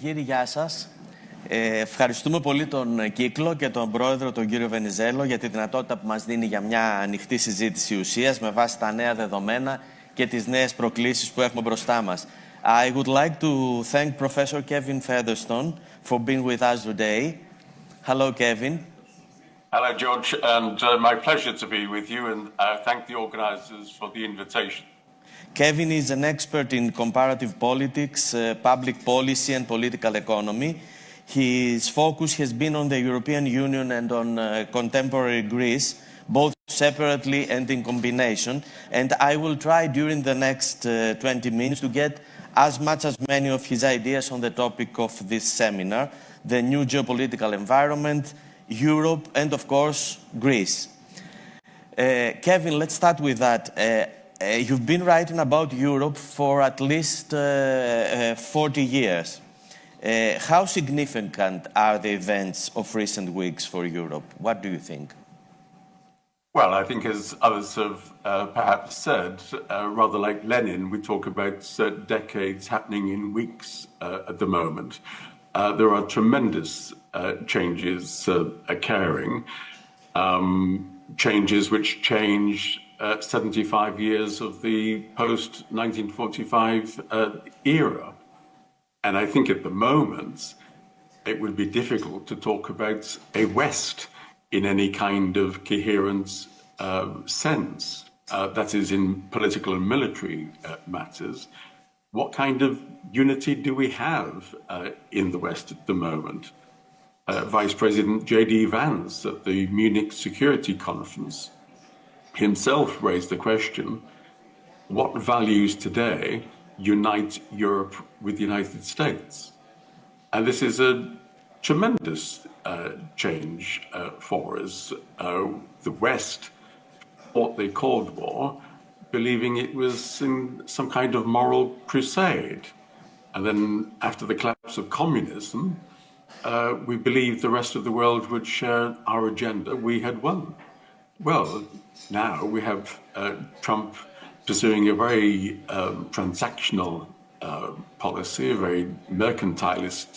Κύριε, γεια σας. Ευχαριστούμε πολύ τον Κύκλο και τον πρόεδρο, τον κύριο Βενιζέλο, για τη δυνατότητα που μας δίνει για μια ανοιχτή συζήτηση ουσίας με βάση τα νέα δεδομένα και τις νέες προκλήσεις που έχουμε μπροστά μας. I would like to thank Professor Kevin Featherstone for being with us today. Hello, Kevin. Hello, George, and my pleasure to be with you, and thank the organisers for the invitation. Kevin is an expert in comparative politics, public policy and political economy. His focus has been on the European Union and on contemporary Greece, both separately and in combination. And I will try during the next 20 minutes to get as much as many of his ideas on the topic of this seminar, the new geopolitical environment, Europe, and of course, Greece. Kevin, let's start with that. You've been writing about Europe for at least 40 years. How significant are the events of recent weeks for Europe? What do you think? Well, I think as others have perhaps said, rather like Lenin, we talk about decades happening in weeks at the moment. There are tremendous changes occurring, changes which change 75 years of the post-1945 era. And I think at the moment, it would be difficult to talk about a West in any kind of coherent sense, that is in political and military matters. What kind of unity do we have in the West at the moment? Vice President J.D. Vance at the Munich Security Conference himself raised the question, what values today unite Europe with the United States? And this is a tremendous change for us. The West fought the Cold War, believing it was in some kind of moral crusade. And then after the collapse of communism, we believed the rest of the world would share our agenda. We had won. Well, now we have Trump pursuing a very transactional policy, a very mercantilist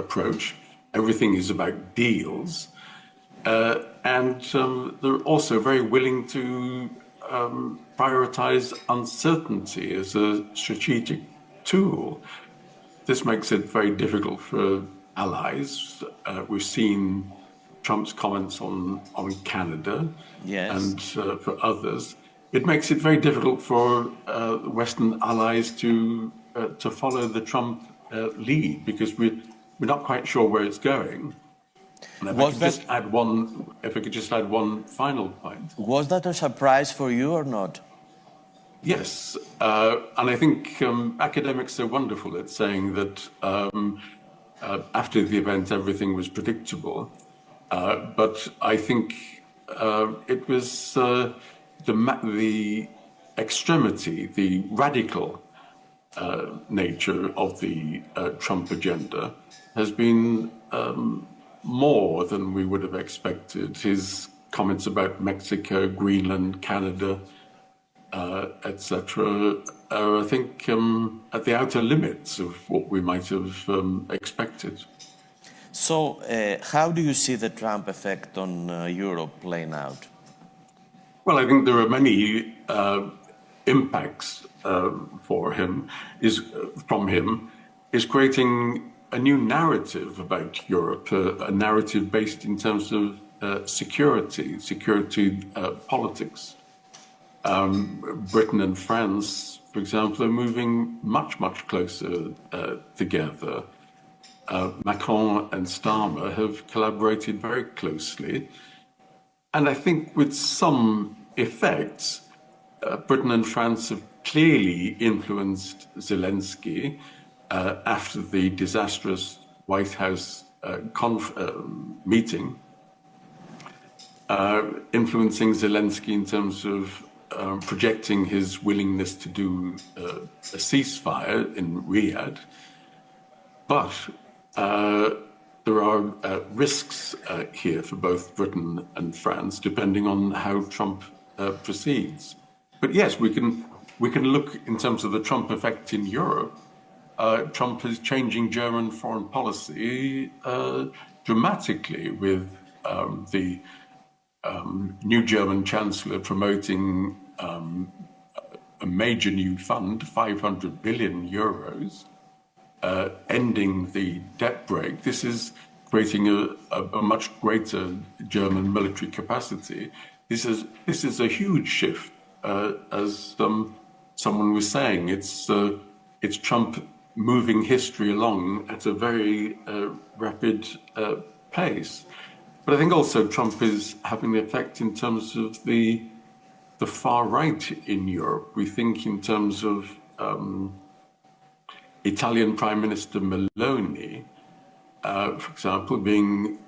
approach. Everything is about deals. And they're also very willing to prioritize uncertainty as a strategic tool. This makes it very difficult for allies. We've seen Trump's comments on Canada, yes, and for others. It makes it very difficult for Western allies to follow the Trump lead, because we're not quite sure where it's going. And if I could just add one final point. Was that a surprise for you or not? Yes, and I think academics are wonderful at saying that after the event everything was predictable, but I think it was the extremity, the radical nature of the Trump agenda has been more than we would have expected. His comments about Mexico, Greenland, Canada, etc., are, I think, at the outer limits of what we might have expected. So, how do you see the Trump effect on Europe playing out? Well, I think there are many impacts from him, is creating a new narrative about Europe, a narrative based in terms of security politics. Britain and France, for example, are moving much, much closer together. Macron and Starmer have collaborated very closely. And I think with some effects, Britain and France have clearly influenced Zelensky after the disastrous White House meeting, influencing Zelensky in terms of projecting his willingness to do a ceasefire in Riyadh. But there are risks here for both Britain and France, depending on how Trump proceeds. But yes, we can look in terms of the Trump effect in Europe Trump is changing German foreign policy dramatically with the new German chancellor promoting a major new fund, 500 billion euros, ending the debt brake. This is creating a much greater German military capacity. This is a huge shift, as someone was saying. It's Trump moving history along at a very rapid pace. But I think also Trump is having an effect in terms of the far right in Europe. We think in terms of Italian Prime Minister Meloni, for example, being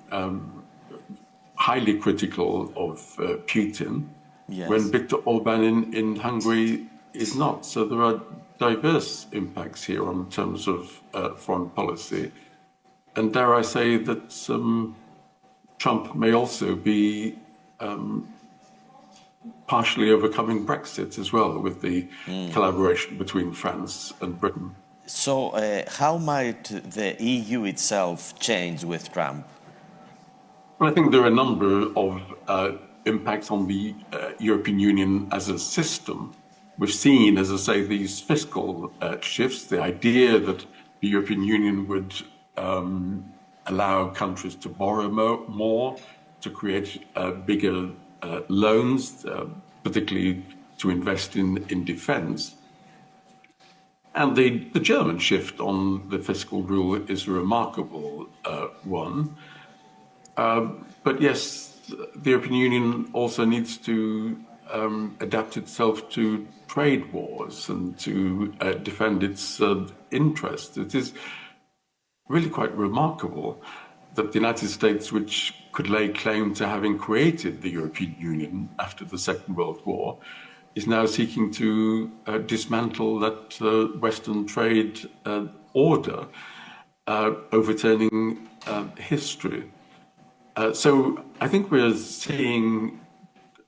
highly critical of Putin, Yes. when Viktor Orban in Hungary is not. So there are diverse impacts here in terms of foreign policy. And dare I say that Trump may also be partially overcoming Brexit as well, with the collaboration between France and Britain. So how might the EU itself change with Trump? Well, I think there are a number of impacts on the European Union as a system. We've seen, as I say, these fiscal shifts, the idea that the European Union would allow countries to borrow more, to create bigger loans, particularly to invest in defense. And the German shift on the fiscal rule is a remarkable one. But yes, the European Union also needs to adapt itself to trade wars and to defend its interests. It is really quite remarkable that the United States, which could lay claim to having created the European Union after the Second World War, is now seeking to dismantle that Western trade order, overturning history. So I think we're seeing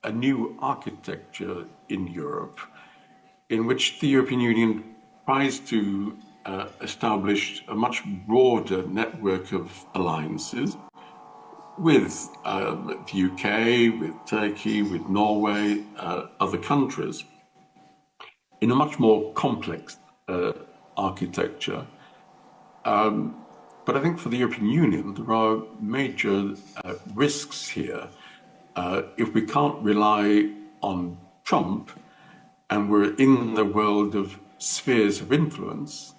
a new architecture in Europe in which the European Union tries to establish a much broader network of alliances with the UK, with Turkey, with Norway, other countries, in a much more complex architecture. But I think for the European Union, there are major risks here. If we can't rely on Trump and we're in the world of spheres of influence,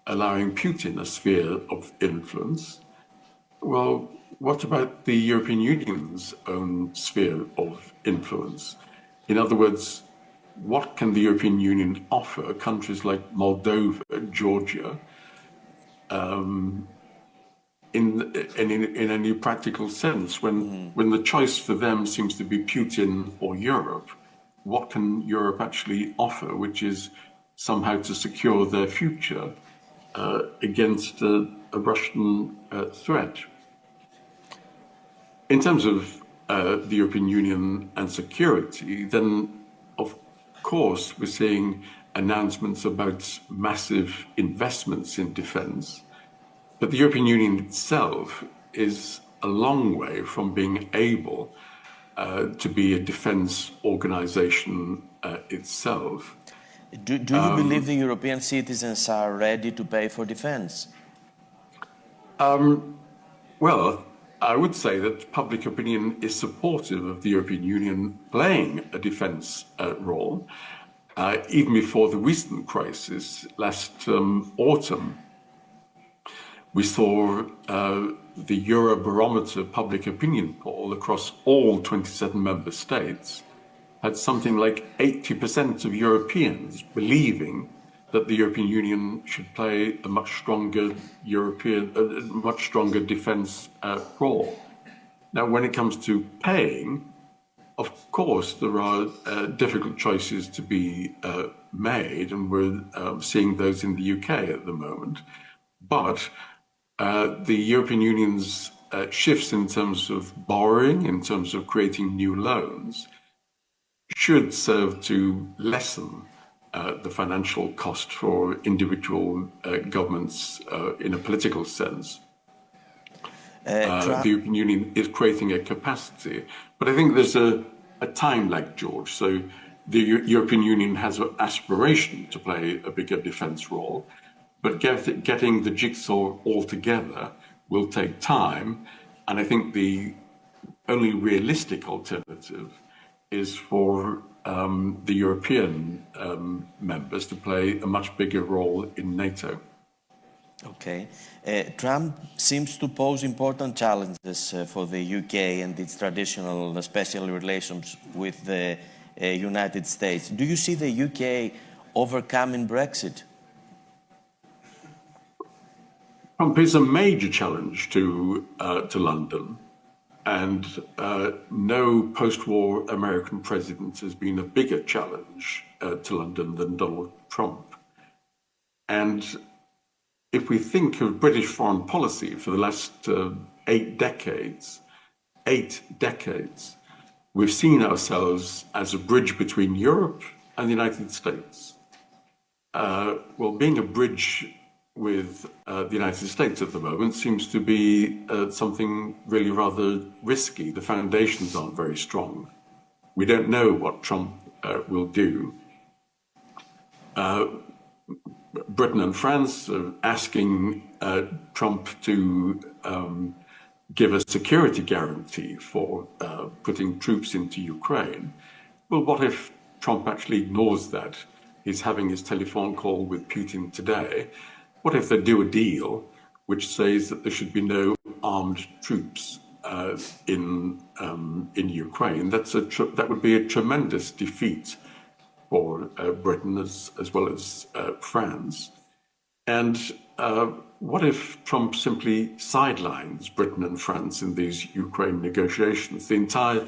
allowing Putin a sphere of influence, well, what about the European Union's own sphere of influence? In other words, what can the European Union offer countries like Moldova, Georgia, in any practical sense? When the choice for them seems to be Putin or Europe, what can Europe actually offer, which is somehow to secure their future against a Russian threat? In terms of the European Union and security, then of course we're seeing announcements about massive investments in defense, but the European Union itself is a long way from being able to be a defense organization itself. Do you believe the European citizens are ready to pay for defense? Well, I would say that public opinion is supportive of the European Union playing a defense role. Even before the recent crisis, last autumn, we saw the Eurobarometer public opinion poll across all 27 member states had something like 80% of Europeans believing that the European Union should play a much stronger defense role. Now, when it comes to paying, of course, there are difficult choices to be made, and we're seeing those in the UK at the moment. But the European Union's shifts in terms of borrowing, in terms of creating new loans, should serve to lessen the financial cost for individual governments in a political sense. The European Union is creating a capacity. But I think there's a time lag, George. So the European Union has an aspiration to play a bigger defence role, but getting the jigsaw all together will take time. And I think the only realistic alternative is for the European members to play a much bigger role in NATO. Okay. Trump seems to pose important challenges for the UK and its traditional special relations with the United States. Do you see the UK overcoming Brexit? Trump is a major challenge to London, and no post-war American president has been a bigger challenge to London than Donald Trump. And if we think of British foreign policy for the last 8 decades, we've seen ourselves as a bridge between Europe and the United States. Well, being a bridge with the United States at the moment seems to be something really rather risky. The foundations aren't very strong. We don't know what Trump will do. Britain and France are asking Trump to give a security guarantee for putting troops into Ukraine. Well, what if Trump actually ignores that? He's having his telephone call with Putin today. What if they do a deal which says that there should be no armed troops in Ukraine? That would be a tremendous defeat for Britain as well as France. And what if Trump simply sidelines Britain and France in these Ukraine negotiations? The entire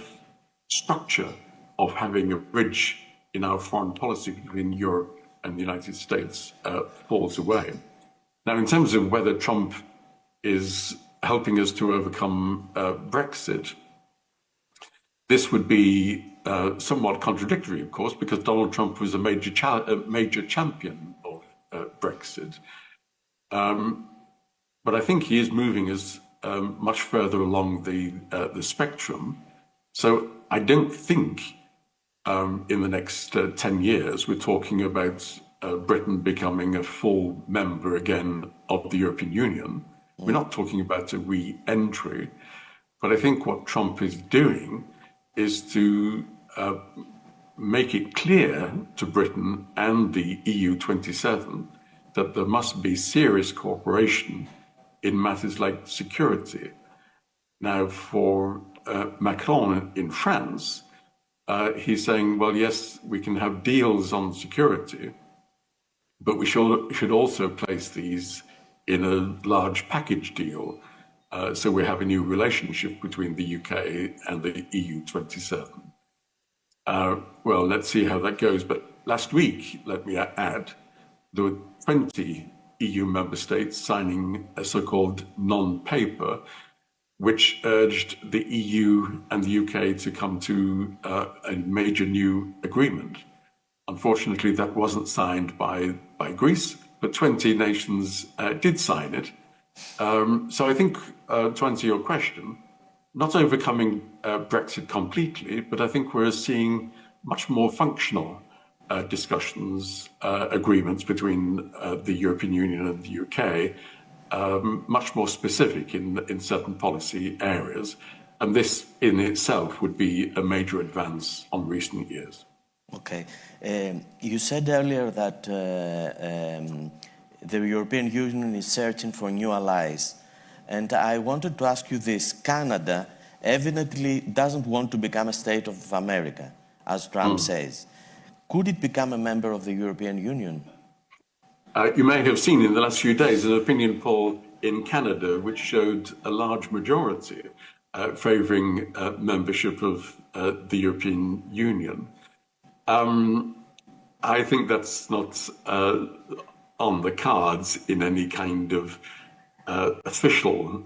structure of having a bridge in our foreign policy between Europe and the United States falls away. Now, in terms of whether Trump is helping us to overcome Brexit, this would be somewhat contradictory, of course, because Donald Trump was a major champion of Brexit. But I think he is moving us much further along the spectrum. So I don't think in the next 10 years we're talking about Britain becoming a full member again of the European Union. We're not talking about a re-entry. But I think what Trump is doing is to make it clear to Britain and the EU 27 that there must be serious cooperation in matters like security. Now, for Macron in France, he's saying, well, yes, we can have deals on security, but we should also place these in a large package deal. So we have a new relationship between the UK and the EU 27. Well, let's see how that goes. But last week, let me add, there were 20 EU member states signing a so-called non-paper, which urged the EU and the UK to come to a major new agreement. Unfortunately, that wasn't signed by Greece, but 20 nations did sign it. So I think, to answer your question, not overcoming Brexit completely, but I think we're seeing much more functional discussions, agreements between the European Union and the UK, much more specific in certain policy areas. And this in itself would be a major advance on recent years. Okay. You said earlier that the European Union is searching for new allies. And I wanted to ask you this. Canada evidently doesn't want to become a state of America, as Trump says. Could it become a member of the European Union? You may have seen in the last few days an opinion poll in Canada which showed a large majority favouring membership of the European Union. I think that's not on the cards in any kind of official,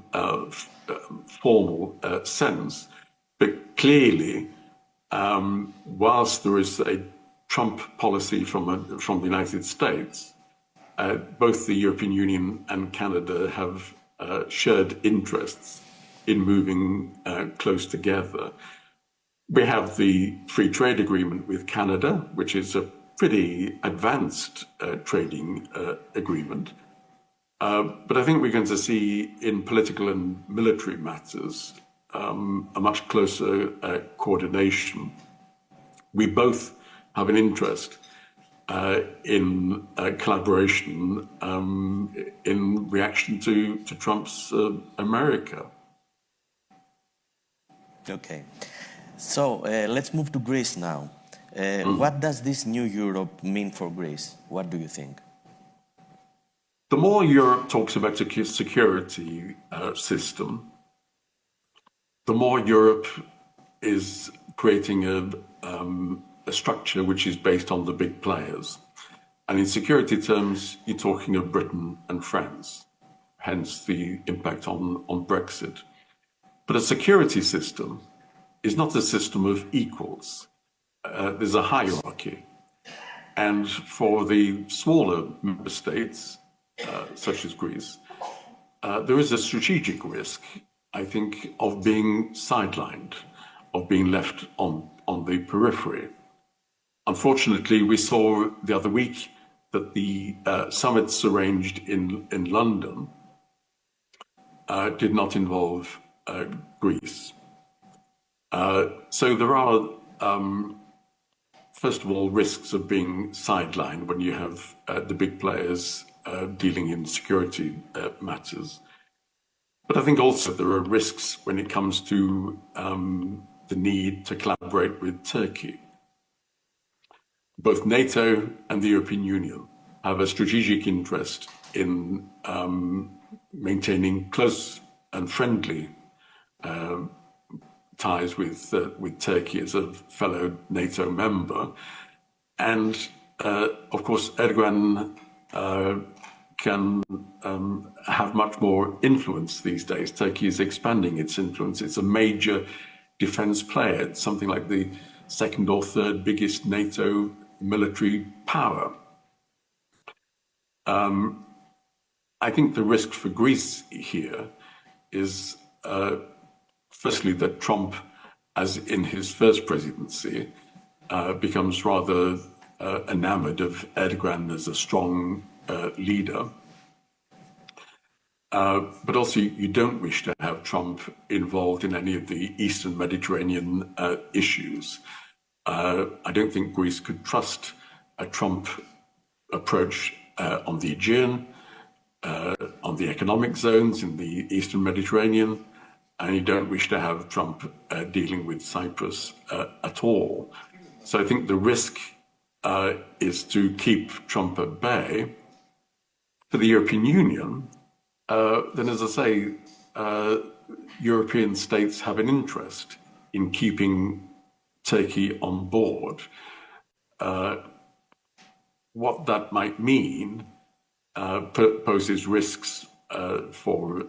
formal sense. But clearly, whilst there is a Trump policy from the United States, both the European Union and Canada have shared interests in moving close together. We have the free trade agreement with Canada, which is a pretty advanced trading agreement. But I think we're going to see in political and military matters a much closer coordination. We both have an interest in collaboration in reaction to Trump's America. Okay. So let's move to Greece now. What does this new Europe mean for Greece? What do you think? The more Europe talks about a security system, the more Europe is creating a structure which is based on the big players. And in security terms, you're talking of Britain and France, hence the impact on Brexit. But a security system is not a system of equals. There's a hierarchy. And for the smaller member states, such as Greece, there is a strategic risk, I think, of being sidelined, of being left on the periphery. Unfortunately, we saw the other week that the summits arranged in London did not involve Greece. So there are, first of all, risks of being sidelined when you have the big players dealing in security matters. But I think also there are risks when it comes to the need to collaborate with Turkey. Both NATO and the European Union have a strategic interest in maintaining close and friendly ties with Turkey as a fellow NATO member. And of course, Erdogan can have much more influence these days. Turkey is expanding its influence. It's a major defense player. It's something like the second or third biggest NATO military power. I think the risk for Greece here is firstly that Trump, as in his first presidency, becomes rather enamored of Erdogan as a strong leader. But also you don't wish to have Trump involved in any of the Eastern Mediterranean issues. I don't think Greece could trust a Trump approach on the Aegean, on the economic zones in the Eastern Mediterranean, and you don't wish to have Trump dealing with Cyprus at all. So I think the risk is to keep Trump at bay. For the European Union, then as I say, European states have an interest in keeping Turkey on board. What that might mean poses risks for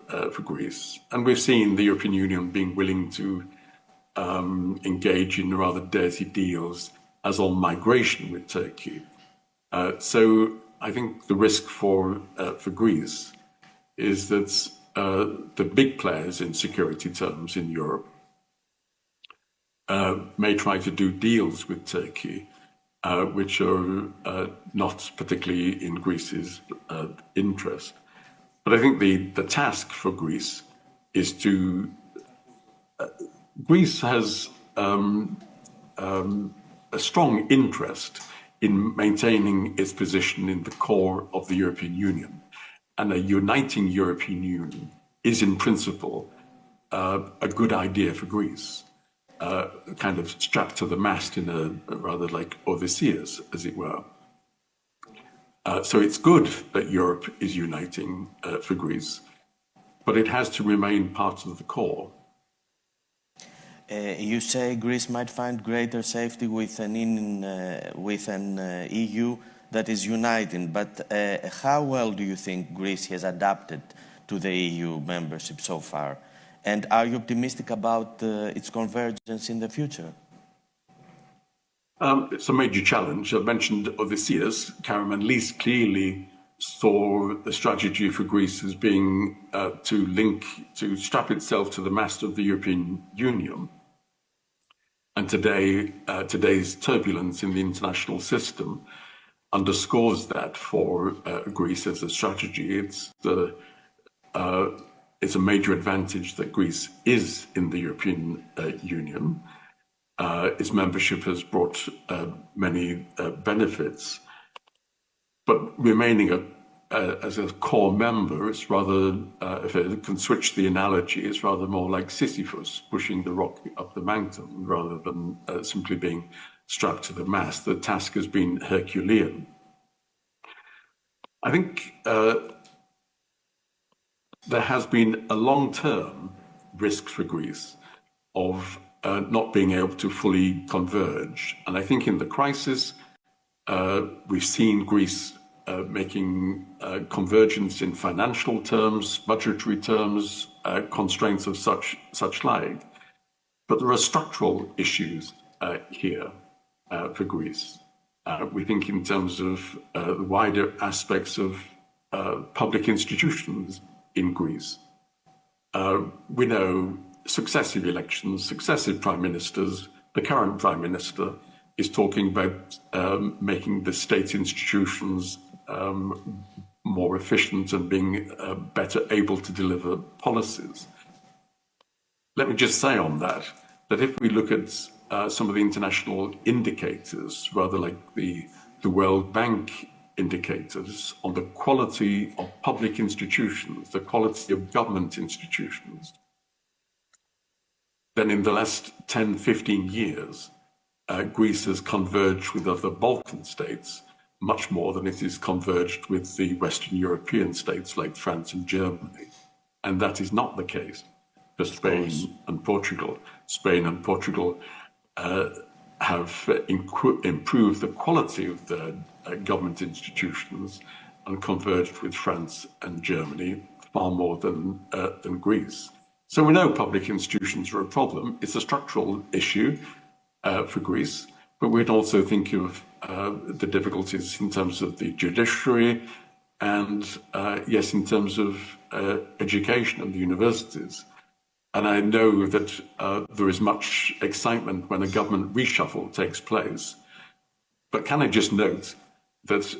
Greece. And we've seen the European Union being willing to engage in rather dirty deals as on migration with Turkey. So I think the risk for Greece is that the big players in security terms in Europe may try to do deals with Turkey, which are not particularly in Greece's interest. But I think the task for Greece is to... Greece has a strong interest in maintaining its position in the core of the European Union. And a uniting European Union is, in principle, a good idea for Greece. Kind of strapped to the mast in a rather like Odysseus, as it were. So it's good that Europe is uniting for Greece, but it has to remain part of the core. You say Greece might find greater safety with an EU that is uniting, but how well do you think Greece has adapted to the EU membership so far? And are you optimistic about its convergence in the future? It's a major challenge. I mentioned Odysseus. Karamanlis clearly saw the strategy for Greece as being to strap itself to the mast of the European Union. And today's turbulence in the international system underscores that for Greece as a strategy. It's a major advantage that Greece is in the European Union. Its membership has brought many benefits, but remaining as a core member, it's rather, if I can switch the analogy, it's rather more like Sisyphus pushing the rock up the mountain rather than simply being strapped to the mast. The task has been Herculean. I think there has been a long-term risk for Greece of not being able to fully converge. And I think in the crisis, we've seen Greece making convergence in financial terms, budgetary terms, constraints of such like. But there are structural issues here for Greece. We think in terms of the wider aspects of public institutions in Greece. We know successive elections, successive prime ministers. The current prime minister is talking about making the state institutions more efficient and being better able to deliver policies. Let me just say on that if we look at some of the international indicators, rather like the World Bank indicators on the quality of public institutions, the quality of government institutions, then in the last 10, 15 years, Greece has converged with other Balkan states much more than it is converged with the Western European states like France and Germany. And that is not the case for Spain and Portugal. Spain and Portugal have improved the quality of their government institutions and converged with France and Germany far more than Greece. So we know public institutions are a problem. It's a structural issue for Greece, but we'd also think of the difficulties in terms of the judiciary and, yes, in terms of education and the universities. And I know that there is much excitement when a government reshuffle takes place. But can I just note that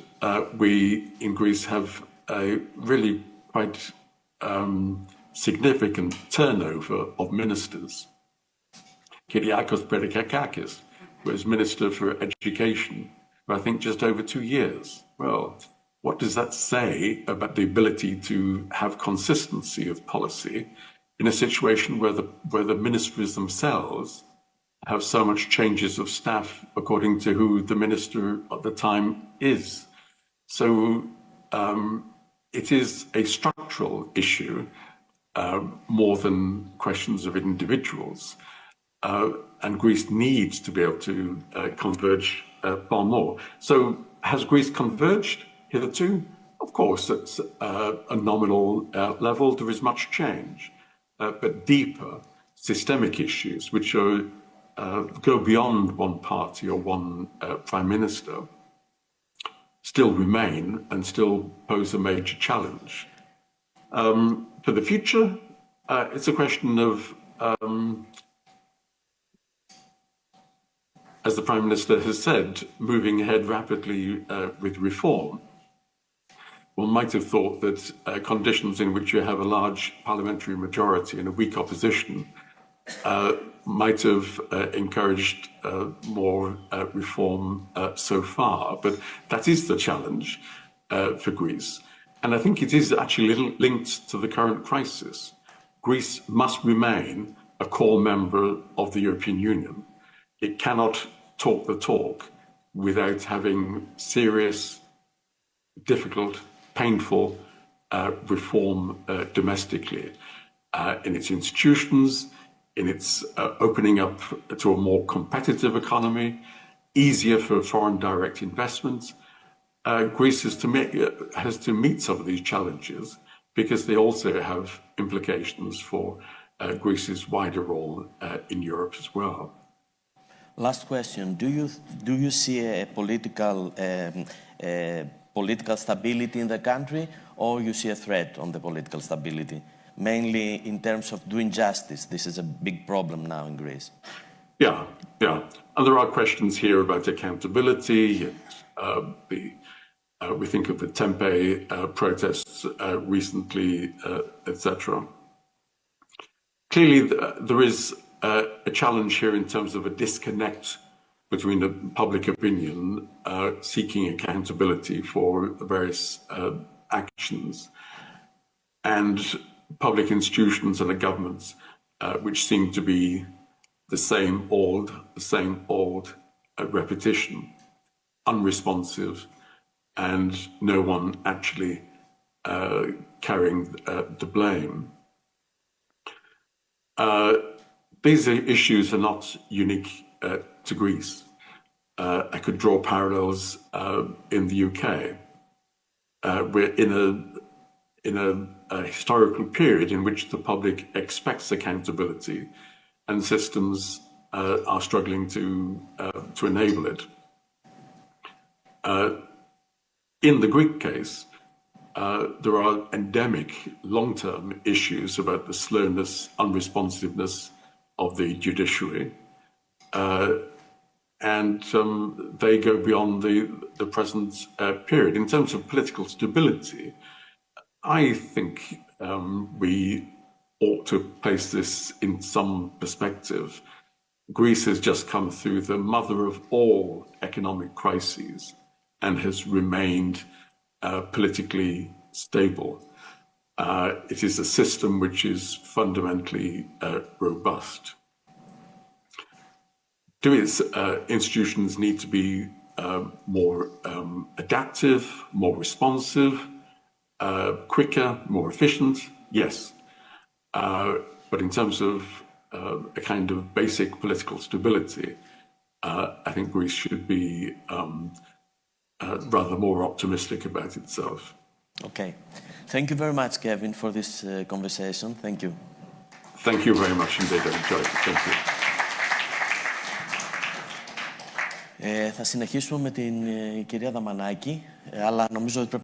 we in Greece have a really quite significant turnover of ministers. Kyriakos Perikakakis was Minister for Education for I think just over 2 years. Well, what does that say about the ability to have consistency of policy in a situation where the ministries themselves have so much changes of staff according to who the minister at the time is? So it is a structural issue more than questions of individuals. And Greece needs to be able to converge far more. So has Greece converged hitherto? Of course, at a nominal level, there is much change. But deeper systemic issues, which are, go beyond one party or one prime minister, still remain and still pose a major challenge. For the future, it's a question of, as the Prime Minister has said, moving ahead rapidly with reform. One might have thought that conditions in which you have a large parliamentary majority and a weak opposition might have encouraged more reform so far, but that is the challenge for Greece. And I think it is actually linked to the current crisis. Greece must remain a core member of the European Union. It cannot talk the talk without having serious, difficult, painful reform domestically in its institutions, in its opening up to a more competitive economy, easier for foreign direct investments. Greece has to meet some of these challenges because they also have implications for Greece's wider role in Europe as well. Last question. Do you see a political stability in the country, or you see a threat on the political stability, mainly in terms of doing justice? This is a big problem now in Greece. Yeah. And there are questions here about accountability. We think of the Tempe protests recently, etc. Clearly, there is a challenge here in terms of a disconnect between the public opinion seeking accountability for various actions and public institutions and the governments which seem to be the same old repetition, unresponsive, and no one actually carrying the blame. These issues are not unique to Greece. I could draw parallels in the UK. We're in a historical period in which the public expects accountability, and systems are struggling to enable it. In the Greek case, there are endemic long-term issues about the slowness, unresponsiveness of the judiciary, and they go beyond the present period. In terms of political stability, I think we ought to place this in some perspective. Greece has just come through the mother of all economic crises and has remained politically stable. It is a system which is fundamentally robust. Do its institutions need to be more adaptive, more responsive, quicker, more efficient? Yes. But in terms of a kind of basic political stability, I think Greece should be rather more optimistic about itself. Okay. Thank you very much, Kevin, for this conversation. Thank you. Thank you very much indeed. I enjoyed it. Thank you. Θα συνεχίσουμε με την κυρία Δαμανάκη, αλλά νομίζω ότι πρέπει